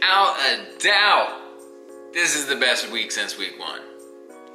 without a doubt, this is the best week since week 1.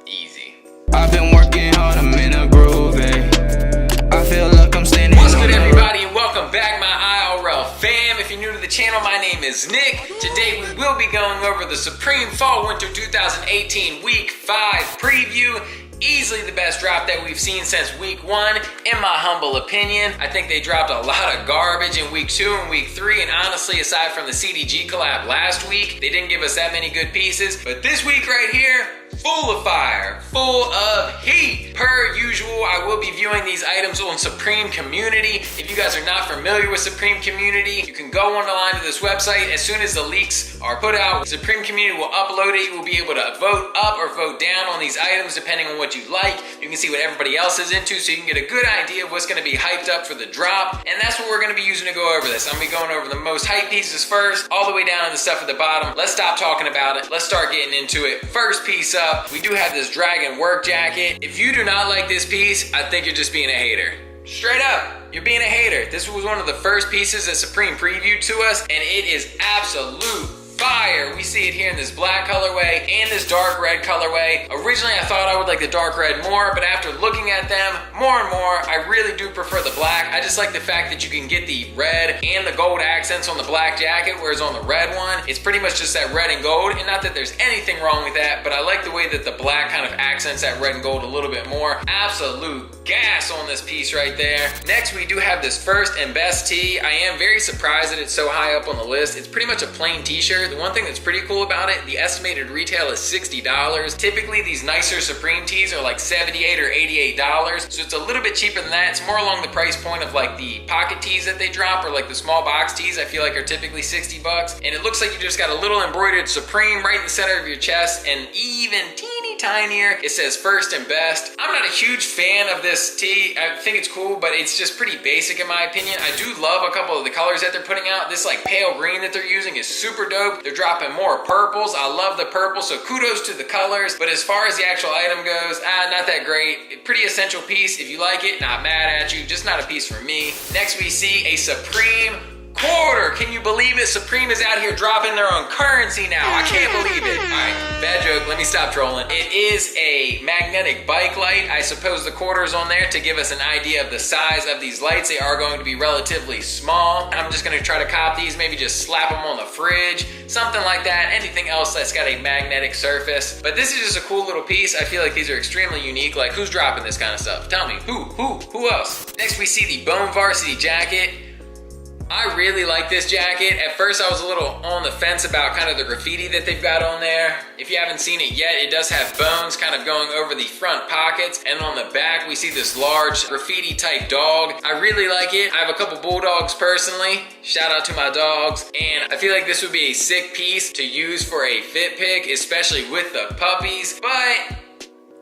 Easy. I've been working hard, I'm in a groove, I feel like I'm standing. What's good, everybody, and welcome back, my IRL fam. If you're new to the channel, my name is Nick. Today we will be going over the Supreme Fall Winter 2018 Week 5 preview. Easily the best drop that we've seen since week 1, in my humble opinion. I think they dropped a lot of garbage in week 2 and week 3, and honestly, aside from the CDG collab last week, they didn't give us that many good pieces. But this week right here, full of fire, full of heat. Per usual, I will be viewing these items on Supreme Community. If you guys are not familiar with Supreme Community, you can go online to this website. As soon as the leaks are put out, Supreme Community will upload it. You will be able to vote up or vote down on these items depending on what you like. You can see what everybody else is into, so you can get a good idea of what's going to be hyped up for the drop. And that's what we're going to be using to go over this. I'm going to be going over the most hype pieces first, all the way down to the stuff at the bottom. Let's stop talking about it. Let's start getting into it. First piece up, we do have this dragon work jacket. If you do not like this piece, I think you're just being a hater. Straight up, you're being a hater. This was one of the first pieces that Supreme previewed to us, and it is absolute fire. We see it here in this black colorway and this dark red colorway. Originally, I thought I would like the dark red more, but after looking at them more and more, I really do prefer the black. I just like the fact that you can get the red and the gold accents on the black jacket, whereas on the red one, it's pretty much just that red and gold. And not that there's anything wrong with that, but I like the way that the black kind of accents that red and gold a little bit more. Absolute gas on this piece right there. Next, we do have this first and best tee. I am very surprised that it's so high up on the list. It's pretty much a plain t-shirt. The one thing that's pretty cool about it, the estimated retail is $60. Typically, these nicer Supreme tees are like $78 or $88, so it's a little bit cheaper than that. It's more along the price point of like the pocket tees that they drop, or like the small box tees I feel like are typically 60 bucks. And it looks like you just got a little embroidered Supreme right in the center of your chest, and even teeny tinier, it says first and best. I'm not a huge fan of this tee. I think it's cool, but it's just pretty basic in my opinion. I do love a couple of the colors that they're putting out. This like pale green that they're using is super dope. They're dropping more purples. I love the purple, so kudos to the colors. But as far as the actual item goes, not that great. Pretty essential piece. If you like it, not mad at you, just not a piece for me. Next, we see a Supreme quarter. Can you believe it? Supreme is out here dropping their own currency now. I can't believe it. All right, bad joke. Let me stop trolling. It is a magnetic bike light. I suppose the quarter is on there to give us an idea of the size of these lights. They are going to be relatively small. I'm just going to try to cop these, maybe just slap them on the fridge, something like that. Anything else that's got a magnetic surface. But this is just a cool little piece. I feel like these are extremely unique. Like, who's dropping this kind of stuff? Tell me, who else? Next, we see the Bone Varsity jacket. I really like this jacket. At first, I was a little on the fence about kind of the graffiti that they've got on there. If you haven't seen it yet, it does have bones kind of going over the front pockets. And on the back, we see this large graffiti type dog. I really like it. I have a couple bulldogs personally. Shout out to my dogs. And I feel like this would be a sick piece to use for a fit pick, especially with the puppies. But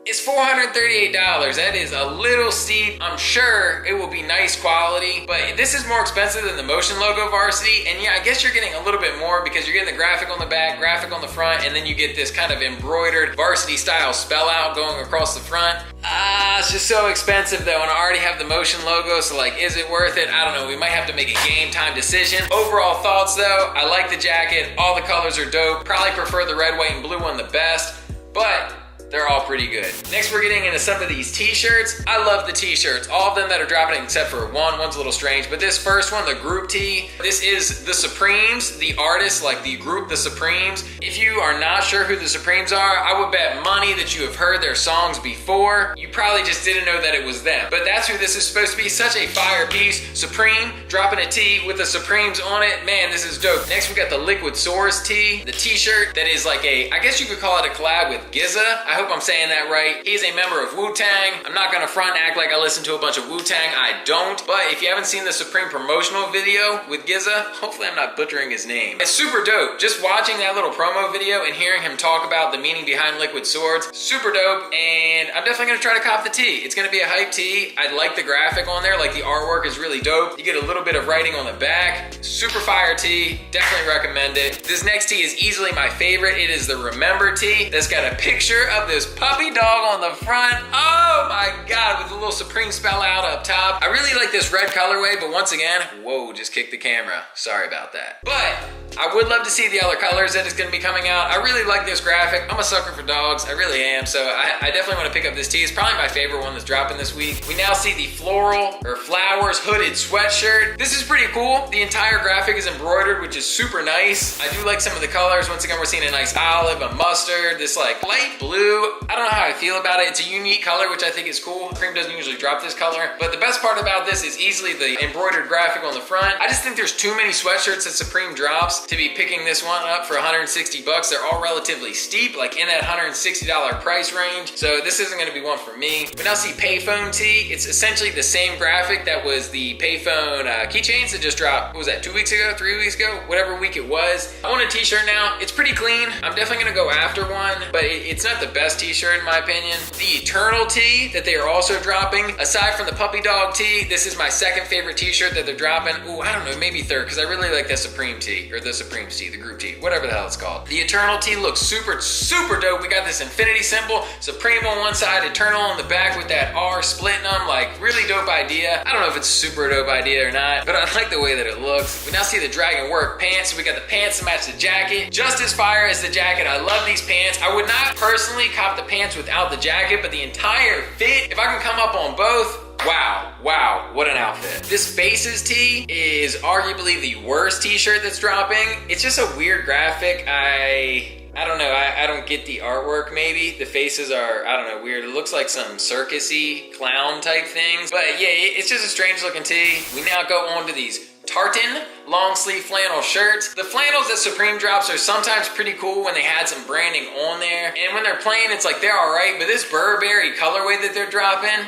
it's $438. That is a little steep. I'm sure it will be nice quality, but this is more expensive than the Motion logo Varsity. And yeah, I guess you're getting a little bit more because you're getting the graphic on the back, graphic on the front, and then you get this kind of embroidered Varsity style spell out going across the front. It's just so expensive though, and I already have the Motion logo, so like, is it worth it? I don't know. We might have to make a game time decision. Overall thoughts though, I like the jacket. All the colors are dope. Probably prefer the red, white, and blue one the best, but they're all pretty good. Next, we're getting into some of these t-shirts. I love the t-shirts, all of them that are dropping except for one. One's a little strange, but this first one, the group tee, this is the Supremes, the artists, like the group, the Supremes. If you are not sure who the Supremes are, I would bet money that you have heard their songs before. You probably just didn't know that it was them, but that's who this is supposed to be. Such a fire piece. Supreme dropping a tee with the Supremes on it. Man, this is dope. Next, we got the Liquid Swords tee, the t-shirt that is like a, I guess you could call it a collab with Giza. I hope I'm saying that right. He's a member of Wu-Tang. I'm not gonna front act like I listen to a bunch of Wu-Tang. I don't. But if you haven't seen the Supreme promotional video with Giza, hopefully I'm not butchering his name. It's super dope. Just watching that little promo video and hearing him talk about the meaning behind Liquid Swords, super dope. And I'm definitely gonna try to cop the tee. It's gonna be a hype tee. I like the graphic on there. Like, the artwork is really dope. You get a little bit of writing on the back. Super fire tee. Definitely recommend it. This next tee is easily my favorite. It is the Remember tee that's got a picture of love this puppy dog on the front. Oh my God, with the little Supreme spell out up top. I really like this red colorway, but once again, whoa, just kicked the camera. Sorry about that. But I would love to see the other colors that is gonna be coming out. I really like this graphic. I'm a sucker for dogs, I really am. So I definitely wanna pick up this tee. It's probably my favorite one that's dropping this week. We now see the floral or flowers hooded sweatshirt. This is pretty cool. The entire graphic is embroidered, which is super nice. I do like some of the colors. Once again, we're seeing a nice olive, a mustard, this like light blue. I don't know how I feel about it. It's a unique color, which I think is cool. Supreme doesn't usually drop this color, but the best part about this is easily the embroidered graphic on the front. I just think there's too many sweatshirts that Supreme drops to be picking this one up for 160 bucks. They're all relatively steep, like in that $160 price range. So this isn't gonna be one for me. We now see payphone tee. It's essentially the same graphic that was the payphone keychains that just dropped, what was that, 2 weeks ago, 3 weeks ago, whatever week it was. I want a t-shirt now. It's pretty clean. I'm definitely gonna go after one, but it's not the best t-shirt in my opinion. The Eternal tee that they are also dropping, aside from the puppy dog tee, this is my second favorite t-shirt that they're dropping. Ooh, I don't know, maybe third, because I really like the Supreme tee, or the Supreme tee, the group tee, whatever the hell it's called. The Eternal tee looks super, super dope. We got this infinity symbol, Supreme on one side, Eternal on the back with that R splitting them, like really dope idea. I don't know if it's a super dope idea or not, but I like the way that it looks. We now see the dragon work pants. So we got the pants to match the jacket, just as fire as the jacket. I love these pants. I would not personally cop the pants without the jacket, but the entire fit, if I can come up on both, wow, what an outfit. This Faces tee is arguably the worst t-shirt that's dropping. It's just a weird graphic. I don't know, I don't get the artwork maybe. The faces are, I don't know, weird. It looks like some circus-y clown type things. But yeah, it's just a strange looking tee. We now go on to these tartan long sleeve flannel shirts. The flannels that Supreme drops are sometimes pretty cool when they had some branding on there. And when they're plain, it's like they're all right, but this Burberry colorway that they're dropping,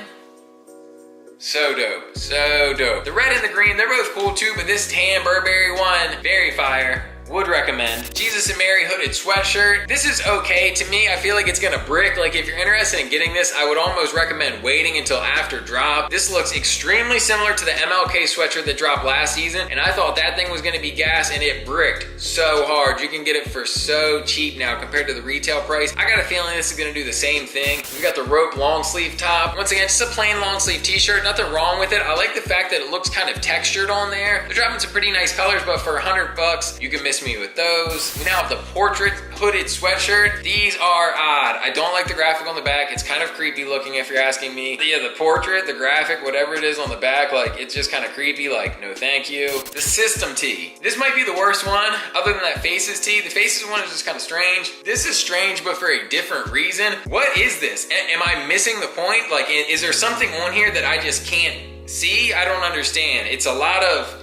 so dope, so dope. The red and the green, they're both cool too, but this tan Burberry one, very fire. Would recommend. Jesus and Mary hooded sweatshirt. This is okay to me. I feel like it's gonna brick. Like if you're interested in getting this, I would almost recommend waiting until after drop. This looks extremely similar to the MLK sweatshirt that dropped last season, and I thought that thing was gonna be gas, and it bricked so hard. You can get it for so cheap now compared to the retail price. I got a feeling this is gonna do the same thing. We got the rope long sleeve top. Once again, just a plain long sleeve t-shirt. Nothing wrong with it. I like the fact that it looks kind of textured on there. They're dropping some pretty nice colors, but for 100 bucks, you can miss me with those. We now have the portrait hooded sweatshirt. These are odd. I don't like the graphic on the back. It's kind of creepy looking if you're asking me. But yeah, the portrait, the graphic, whatever it is on the back, like it's just kind of creepy, like no thank you. The system tee. This might be the worst one other than that Faces tee. The Faces one is just kind of strange. This is strange, but for a different reason. What is this? Am I missing the point? Like, is there something on here that I just can't see? I don't understand. It's a lot of,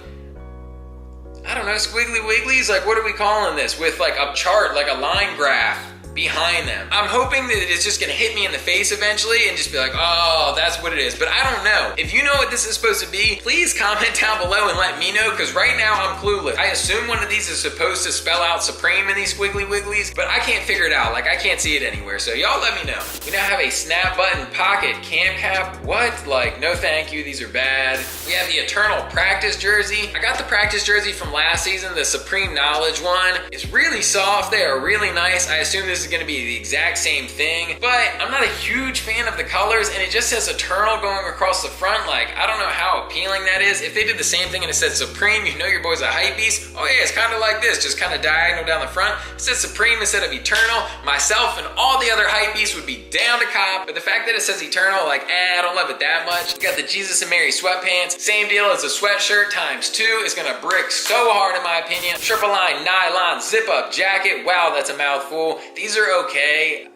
I don't know, squiggly wigglies? Like, what are we calling this? With like a chart, like a line graph behind them. I'm hoping that it's just gonna hit me in the face eventually and just be like, oh, that's what it is. But I don't know. If you know what this is supposed to be, please comment down below and let me know, because right now I'm clueless. I assume one of these is supposed to spell out Supreme in these squiggly wigglies, but I can't figure it out. Like, I can't see it anywhere. So y'all let me know. We now have a snap button pocket camp cap. What? Like, no thank you. These are bad. We have the Eternal practice jersey. I got the practice jersey from last season, the Supreme Knowledge one. It's really soft. They are really nice. I assume this is gonna be the exact same thing, but I'm not a huge fan of the colors, and it just says Eternal going across the front. Like, I don't know how appealing that is. If they did the same thing and it said Supreme, you know your boy's a hype beast. Oh yeah, it's kind of like this, just kind of diagonal down the front. It says Supreme instead of Eternal. Myself and all the other hype beasts would be down to cop, but the fact that it says Eternal, like, I don't love it that much. We got the Jesus and Mary sweatpants. Same deal as a sweatshirt times 2. It's gonna brick so hard in my opinion. Triple line nylon zip up jacket. Wow, that's a mouthful. These are okay.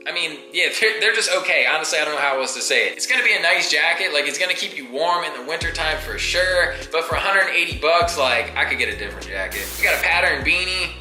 I mean, yeah, they're just okay. Honestly, I don't know how else to say it. It's gonna be a nice jacket. Like, it's gonna keep you warm in the wintertime for sure. But for 180 bucks, like, I could get a different jacket. We got a pattern beanie.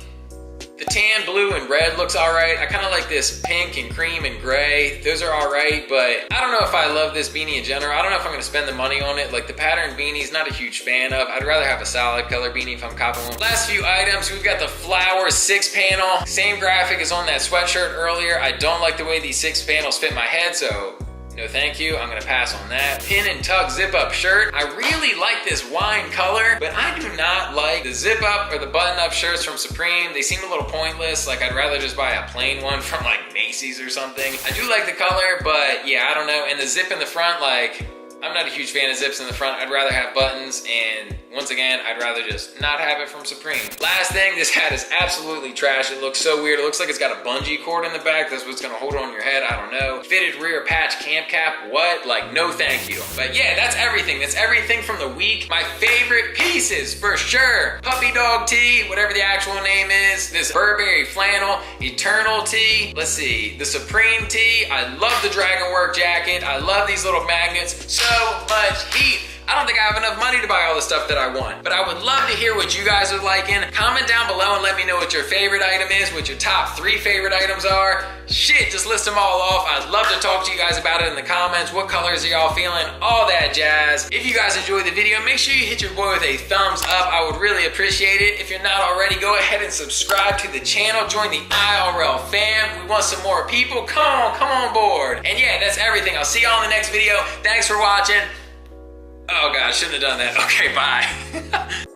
The tan, blue, and red looks all right. I kind of like this pink and cream and gray. Those are all right, but I don't know if I love this beanie in general. I don't know if I'm gonna spend the money on it. Like, the pattern beanie's not a huge fan of. I'd rather have a solid color beanie if I'm copping one. Last few items, we've got the flowers 6-panel. Same graphic as on that sweatshirt earlier. I don't like the way these 6 panels fit my head, so No thank you, I'm gonna pass on that. Pin and tuck zip up shirt. I really like this wine color, but I do not like the zip up or the button up shirts from Supreme. They seem a little pointless. Like, I'd rather just buy a plain one from like Macy's or something. I do like the color, but yeah, I don't know. And the zip in the front, like, I'm not a huge fan of zips in the front. I'd rather have buttons, and once again, I'd rather just not have it from Supreme. Last thing, this hat is absolutely trash. It looks so weird. It looks like it's got a bungee cord in the back. That's what's gonna hold it on your head, I don't know. Fitted rear patch camp cap, what? Like, no thank you. But yeah, that's everything. That's everything from the week. My favorite pieces, for sure. Puppy dog tee, whatever the actual name is. This Burberry flannel, Eternal tee. Let's see, the Supreme tee. I love the dragon work jacket. I love these little magnets. So much heat. I don't think I have enough money to buy all the stuff that I want, but I would love to hear what you guys are liking. Comment down below and let me know what your favorite item is, what your top 3 favorite items are. Shit, just list them all off. I'd love to talk to you guys about it in the comments. What colors are y'all feeling? All that jazz. If you guys enjoyed the video, make sure you hit your boy with a thumbs up. I would really appreciate it. If you're not already, go ahead and subscribe to the channel. Join the IRL fam. We want some more people. Come on board. And yeah, that's everything. I'll see y'all in the next video. Thanks for watching. Oh God, shouldn't have done that. Okay, bye.